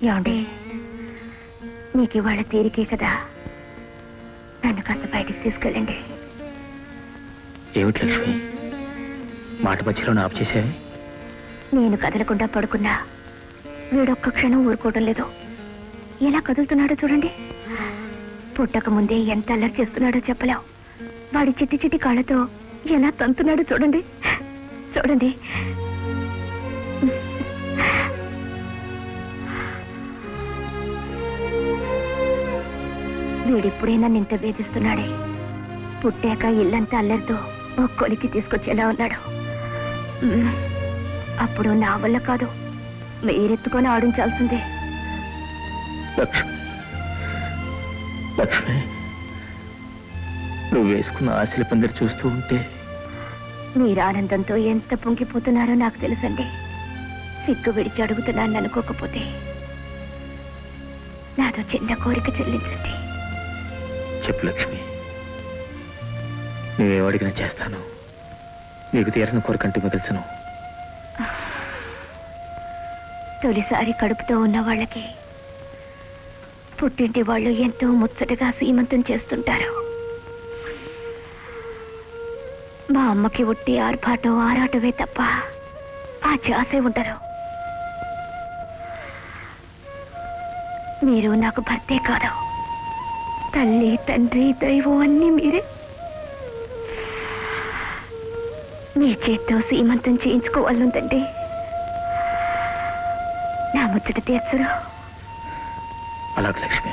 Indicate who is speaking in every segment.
Speaker 1: ఏమండి, మీకు ఇవాళ తీరికే కదా, నన్ను కాస్త బయటికి తీసుకెళ్ళండి.
Speaker 2: ఏమిటి లక్ష్మి, మాట మధ్యలో ఆఫ్ చేసేవి?
Speaker 1: నేను కదలకుండా పడుకున్నా వీడొక్క క్షణం ఊరుకోవడం లేదు. ఎలా కదులుతున్నాడో చూడండి. పుట్టక ముందే ఎంత అల్లరి చేస్తున్నాడో చెప్పలేం. వాడి చిట్టి చిట్టి కాళ్ళతో ఎలా తంతున్నాడో చూడండి. చూడండి. వీడిప్పుడే నన్ను ఇంత వేధిస్తున్నాడే, పుట్టాక ఇల్లంతా అల్లరితో ఒక్కొలికి తీసుకొచ్చేలా ఉన్నాడు. అప్పుడు నా వల్ల కాదు, మీరెత్తుకొని ఆడించాల్సిందే.
Speaker 2: లక్ష్మి, నువ్వు వేసుకున్న ఆశల పందిరి చూస్తూ ఉంటే
Speaker 1: మీరు ఆనందంతో ఎంత పొంగిపోతున్నారో నాకు తెలుసండి. సిగ్గు విడిచి అడుగుతున్నాను అనుకోకపోతే నాతో చిన్న కోరిక చెల్లించండి.
Speaker 2: చెప్పు లక్ష్మి, నువ్వేమడిగినా చేస్తాను. నీకు తీరని కోరికంటూ మిగల్చను.
Speaker 1: తొలిసారి కడుపుతో ఉన్న వాళ్ళకి పుట్టింటి వాళ్ళు ఎంతో ముచ్చటగా సీమంతం చేస్తుంటారు. మా అమ్మకి ఉట్టి ఆర్భాటం ఆరాటమే తప్ప ఆ చాసే ఉండరు. మీరు నాకు భర్తే కాదు, తల్లి తండ్రి దైవం అన్నీ మీరే. మీ చేత్తో సీమంతం చేయించుకోవాలందండి. నా ముచ్చట తీర్చరు.
Speaker 2: అలాగే లక్ష్మి.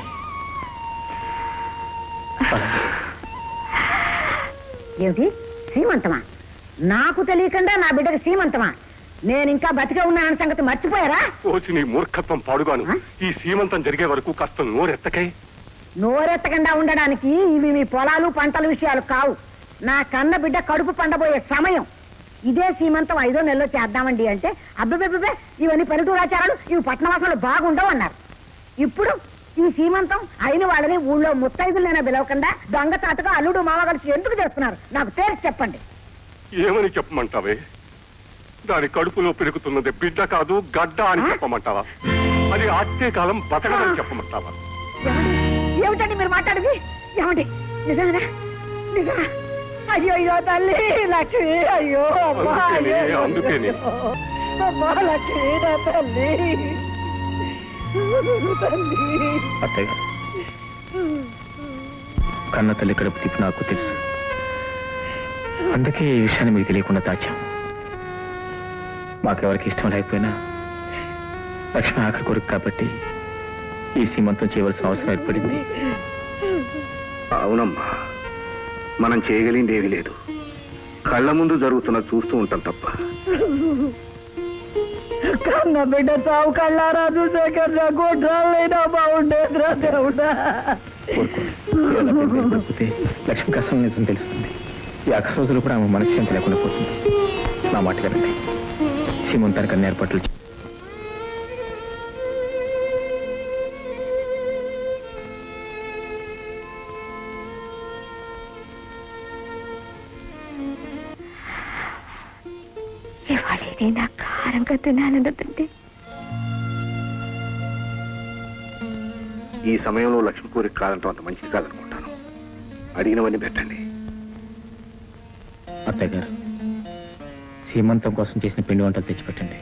Speaker 3: ఏమిటి సీమంతమా? నాకు తెలియకుండా నా బిడ్డకి సీమంతమా? నేను ఇంకా బతికే ఉన్నానన్న సంగతి మర్చిపోయారా?
Speaker 4: వచ్చి నీ మూర్ఖత్వం పాడుగాను. ఈ సీమంతం జరిగే వరకు కాస్త నోరెత్తకై.
Speaker 3: నోరెత్తకుండా ఉండడానికి ఇవి మీ పొలాలు పంటల విషయాలు కావు. నా కన్న బిడ్డ కడుపు పండబోయే సమయం. ఇదే సీమంతం 5వ నెలలో చేద్దామండి అంటే అబ్బే ఇవన్నీ పల్లెటూరాచారాలు, ఇవి పట్టణవాసంలో బాగుండవు అన్నారు. ఇప్పుడు ఈ సీమంతం అయిన వాళ్ళని ఊళ్ళో ముత్తైదులైనా పిలవకుండా దొంగతాటుగా అల్లుడు మామ కలిసి ఎందుకు చేస్తున్నారు? నాకు తేల్చి చెప్పండి.
Speaker 4: ఏమని చెప్పమంటావే? దాని కడుపులో పెరుగుతున్నది బిడ్డ కాదు గడ్డ అని చెప్పమంటావా? అది ఆట్టే కాలం బతకమని చెప్పమంటావా?
Speaker 3: ఏమిటండి మీరు మాట్లాడేది? ఏమండి నిజమేనా? నిజమా? అయ్యో అయ్యో తల్లి లక్ష్మి, అయ్యో
Speaker 4: అందుకేనే
Speaker 3: అమ్మా లక్ష్మి, నా తల్లి
Speaker 2: అత్తయ్య, కన్న తల్లి కడుపు తిప్పి నాకు తెలుసు. అందుకే ఈ విషయాన్ని మీకు తెలియకుండా దాచాం. మాకెవరికి ఇష్టం లేకపోయినా లక్ష్మి ఆఖరి కొడుకు కాబట్టి ఈ సీమంతం చేయవలసిన అవసరం ఏర్పడింది.
Speaker 5: అవునమ్మా, మనం చేయగలిగింది ఏమీ లేదు. కళ్ళ ముందు జరుగుతున్నది చూస్తూ ఉంటాం తప్ప.
Speaker 3: కన్న బిడ్డ చావు కళ్ళారా చూసాక గోడ్రాలైనా బాగుండేదిరా దేవుడా.
Speaker 2: లక్ష్మి కష్టం నిజం తెలుస్తుంది. ఈ ఆఖరి రోజులు కూడా ఆమె మనశ్శాంతి లేకుండా పోతుంది. నా మాట కదండి, సీమంతానికి అన్ని ఏర్పాట్లు.
Speaker 1: ఇవాళ నా కారంగా తినాలన్నదండి.
Speaker 5: ఈ సమయంలో లక్ష్మి కోరిక కాదంటే అంత మంచిది కాదనుకుంటాను. అడిగినవన్నీ పెట్టండి.
Speaker 2: అత్తయ్య గారు, సీమంతం కోసం చేసిన పిండి వంటలు తెచ్చిపెట్టండి.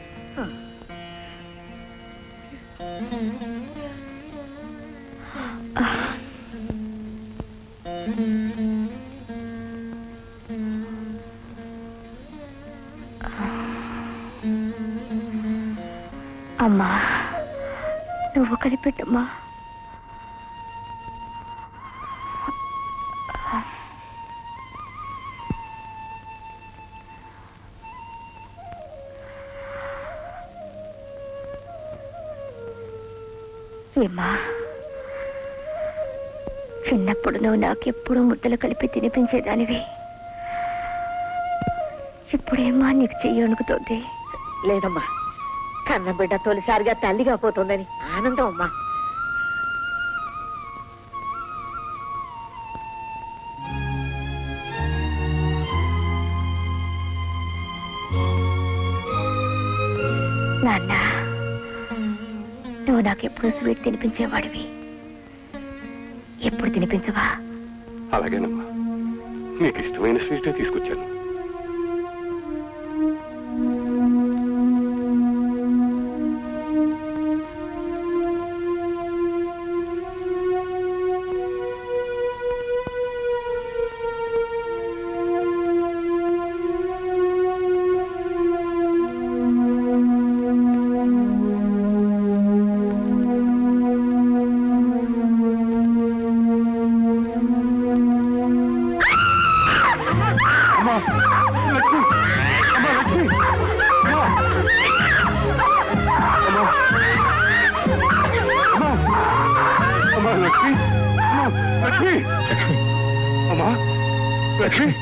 Speaker 1: అమ్మా, నువ్వు కలిపెట్టమ్మా. ఏమ్మా, చిన్నప్పుడు నువ్వు నాకెప్పుడు ముద్దలు కలిపి తినిపించేదానివి. ఇప్పుడేమ్మా నీకు చెయ్యి వణుకుతోంది?
Speaker 3: లేదమ్మా, కన్న బిడ్డ తొలిసారిగా తల్లిగా పోతుందని ఆనందం అమ్మా.
Speaker 1: నాన్న, నువ్వు నాకెప్పుడు స్వీట్ తినిపించేవాడివి, ఎప్పుడు తినిపించవా?
Speaker 4: అలాగేనమ్మా, నీకు ఇష్టమైన స్వీటే తీసుకొచ్చాను. లక్ష్మి,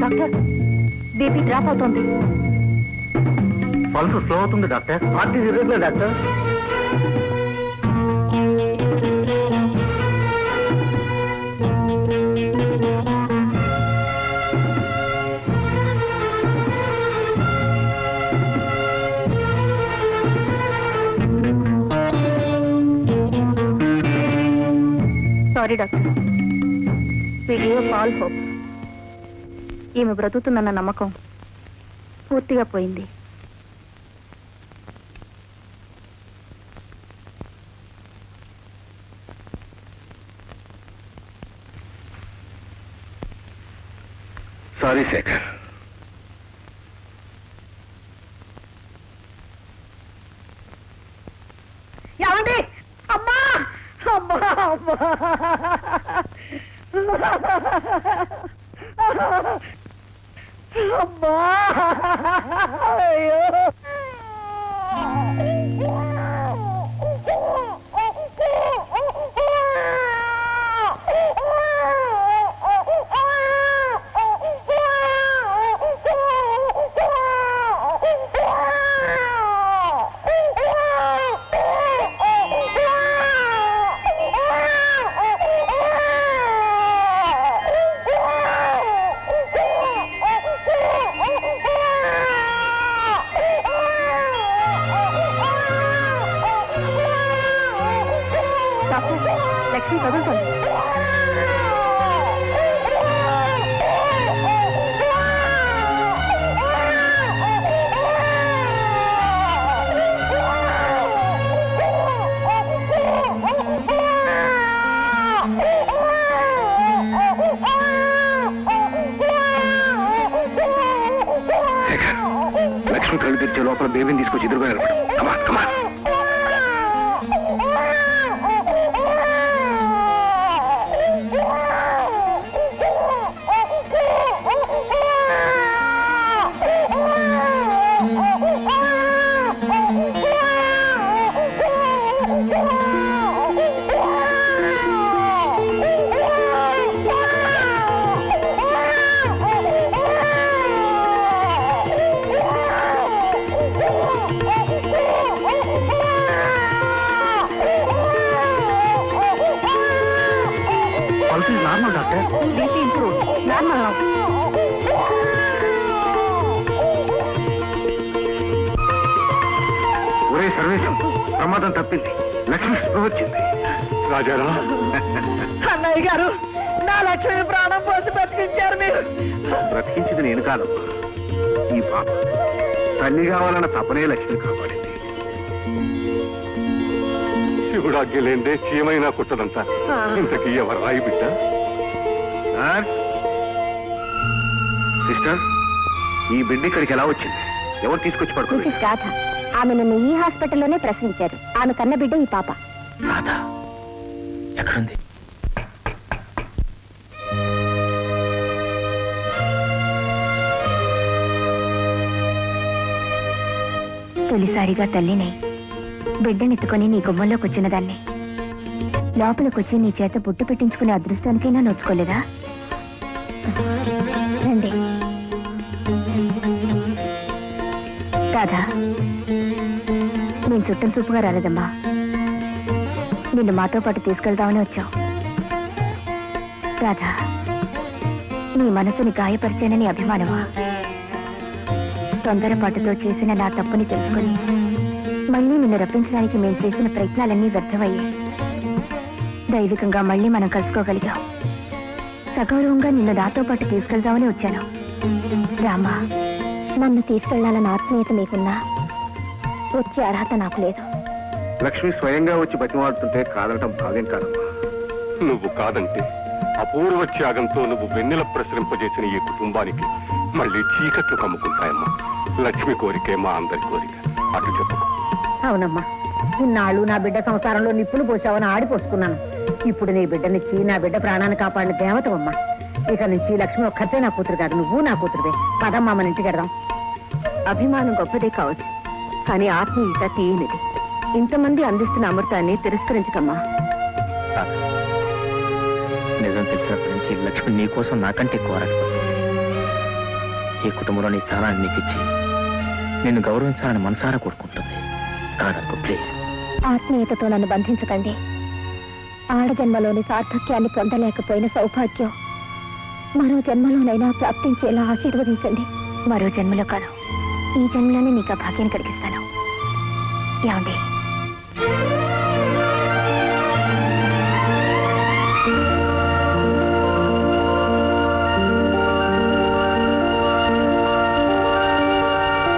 Speaker 1: డాక్టర్, బేబీ డ్రాప్ అవుతోంది.
Speaker 2: పల్స్ స్లో అవుతుంది doctor. Heart is irregular doctor.
Speaker 1: Sorry doctor, we gave up all hopes. ఈమె బ్రతుకుతుందన్న నమ్మకం పూర్తిగా పోయింది.
Speaker 5: సారీ శేఖర్.
Speaker 3: ఏమండి? అమ్మా అమ్మా అమ్మా అయ్యో
Speaker 1: లక్ష్మి కదులుతుంది.
Speaker 5: లోపల బేబీని తీసుకొచ్చి ఎదురుగా నిలబడు. Come on, come on. Pulse is normal, doctor.
Speaker 1: BP improved. Normal now.
Speaker 5: ఒరే సర్వేశం, ప్రమాదం తప్పింది. లక్ష్మి స్పృహ వచ్చింది.
Speaker 4: రాజారా
Speaker 3: అన్నయ్య గారు, నా లక్ష్మి ప్రాణం పోసి బతికించారు మీరు.
Speaker 5: బ్రతికించింది నేను కాదమ్మా, ఈ పాప. తల్లి కావాలన్న తపనే లక్ష్మి కాపాడింది.
Speaker 4: శివుడాజ్ఞ లేదే చీమైనా కుట్టదంట. ఇంతకీ ఎవరు రాయి బిడ్డ?
Speaker 5: సిస్టర్, ఈ బిడ్డ ఇక్కడికి ఎలా వచ్చింది? ఎవరు తీసుకొచ్చి పడుతుంది?
Speaker 1: మిసెస్ రాధ, ఆమె నన్ను ఈ హాస్పిటల్లోనే ప్రశ్నించారు. ఆమె కన్న బిడ్డ ఈ పాప.
Speaker 2: రాధా ఎక్కడుంది?
Speaker 1: తొలిసారిగా తల్లిని బిడ్డనెత్తుకొని నీ గుమ్మంలోకి వచ్చిన దాన్ని లోపలికొచ్చి నీ చేత పుట్టు పెట్టించుకునే అదృష్టానికైనా నోచుకోలేదా? రండి రాధా, నేను చుట్టం చూపుగా రాలేదమ్మా. నిన్ను మాతో పాటు తీసుకెళ్దామని వచ్చాం. రాధా, నీ మనసుని గాయపరిచానని అభిమానమా? తొందరపాటుతో చేసిన నా తప్పుని తెలుసుకొని మళ్ళీ నిన్ను రప్పించడానికి మేము చేసిన ప్రయత్నాలన్నీ వ్యర్థమయ్యాయి. దైవికంగా మళ్ళీ మనం కలుసుకోగలిగాం. సగౌరవంగా నిన్ను నాతో పాటు తీసుకెళ్దామని వచ్చాను. రామా, నన్ను తీసుకెళ్లాలన్న ఆత్మీయత మీకున్నా వచ్చే అర్హత నాకు లేదు.
Speaker 5: లక్ష్మి స్వయంగా వచ్చి బతిమాడుతుంటే కాదనటం భావ్యం కాదమ్మా.
Speaker 4: నువ్వు కాదంటే అపూర్వ త్యాగంతో నువ్వు వెన్నెల ప్రసరింపజేసిన ఈ కుటుంబానికి మళ్ళీ చీకట్లు కమ్ముకుంటాయమ్మా. లక్ష్మి కోరికే మా అందరి కోరిక. అటు చెప్పకు.
Speaker 3: అవునమ్మా, ఇన్నాళ్ళు నా బిడ్డ సంసారంలో నిప్పులు పోసావని ఆడిపోసుకున్నాను. ఇప్పుడు నీ బిడ్డనిచ్చి నా బిడ్డ ప్రాణాన్ని కాపాడిన దేవతవమ్మా. ఇక నుంచి లక్ష్మి ఒక్కతే నా కూతురు కాదు, నువ్వు నా కూతురువే. పదమ్మా, మన ఇంటికి వెడదాం.
Speaker 1: అభిమానం గొప్పదే కావచ్చు, కానీ ఆత్మీయత తీయనిది. ఇంతమంది అందిస్తున్న అమృతాన్ని తిరస్కరించకమ్మా.
Speaker 2: రాధా, నిజం తెలిసినప్పటి నుంచి లక్ష్మి నీ కోసం నాకంటే ఎక్కువ ఆరాటపడుతుంది. ఈ కుటుంబంలో నీ స్థానాన్ని నీకు ఇచ్చి నిన్ను గౌరవించాలని మనసారా కోరుకుంటుంది. కాదనుకో ప్లీజ్.
Speaker 1: ఆత్మీయతతో నన్ను బంధించకండి. ఆడజన్మలోని సార్థక్యాన్ని పొందలేకపోయిన సౌభాగ్యం మరో జన్మలోనైనా ప్రాప్తించేలా ఆశీర్వదించండి. మరో జన్మలో కాదు, ఈ జన్మలోనే నీకు ఆ భాగ్యాన్ని కలిగిస్తాను. ఏమండి?